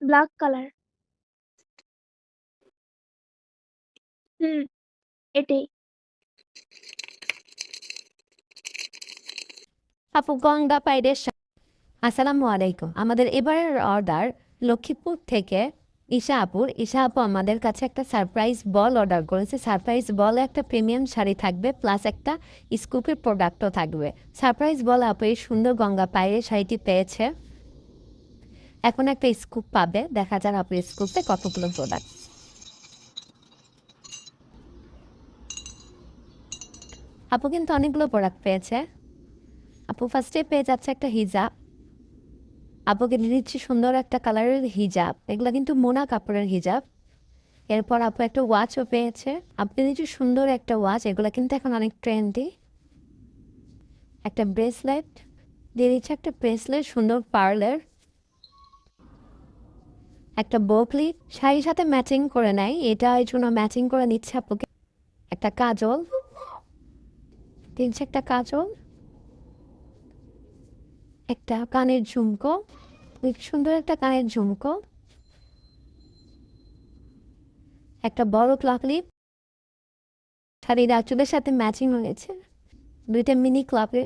Black colour. হুম, এটাই। আপু গঙ্গা পাইডের আসসালামু আলাইকুম। আমাদের এবারের অর্ডার লক্ষ্মীপুর থেকে ঈশা আপু আমাদের কাছে একটা সারপ্রাইজ বল অর্ডার করেছে। সারপ্রাইজ বলে একটা প্রিমিয়াম শাড়ি থাকবে, প্লাস একটা স্কুপের প্রোডাক্টও থাকবে। সারপ্রাইজ বলে আপু এই সুন্দর গঙ্গা পাইডের শাড়িটি পেয়েছে, এখন একটা স্কুপ পাবে। দেখা যাক আপু স্কুপে কতগুলো প্রোডাক্ট। আপু কিন্তু অনেকগুলো প্রোডাক্ট পেয়েছে। আপু ফার্স্টে পেয়ে যাচ্ছে একটা হিজাব। আপুকে দিয়ে দিচ্ছি সুন্দর একটা কালারের হিজাব, এগুলো কিন্তু মোনা কাপড়ের হিজাব। এরপর আপু একটা ওয়াচও পেয়েছে। আপনি দিচ্ছি সুন্দর একটা ওয়াচ, এগুলো কিন্তু এখন অনেক ট্রেন্ডি। একটা ব্রেসলেট দিয়ে দিচ্ছে, একটা ব্রেসলেট সুন্দর পার্লের। একটা বোকলি শাড়ির সাথে ম্যাচিং করে নেয়, এটা এই জন্য ম্যাচিং করে নিচ্ছে আপুকে। একটা কাজল দিচ্ছে, একটা কাজল, একটা কানের ঝুমকো, সুন্দর একটা কানের ঝুমকো, একটা বড় ক্লকলিপ। শাড়ির আঁচলের সাথে ম্যাচিং হয়েছে, দুইটা মিনি ক্লকে,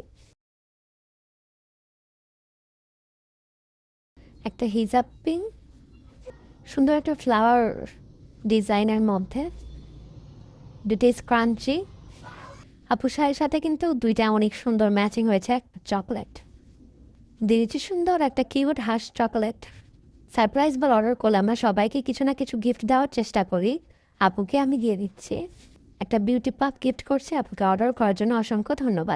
একটা হিজাব পিন, সুন্দর একটা ফ্লাওয়ার ডিজাইনের মধ্যে, দুটো স্ক্রাঞ্চি। আপু শাড়ির সাথে কিন্তু দুইটা অনেক সুন্দর ম্যাচিং হয়েছে। একটা চকলেট দিয়েছি, সুন্দর একটা কিউট হাঁস চকলেট। সারপ্রাইজ বল অর্ডার করলে আমরা সবাইকে কিছু না কিছু গিফট দেওয়ার চেষ্টা করি। আপুকে আমি দিয়ে দিচ্ছি একটা বিউটি পাপ গিফট করছি। আপুকে অর্ডার করার জন্য অসংখ্য ধন্যবাদ।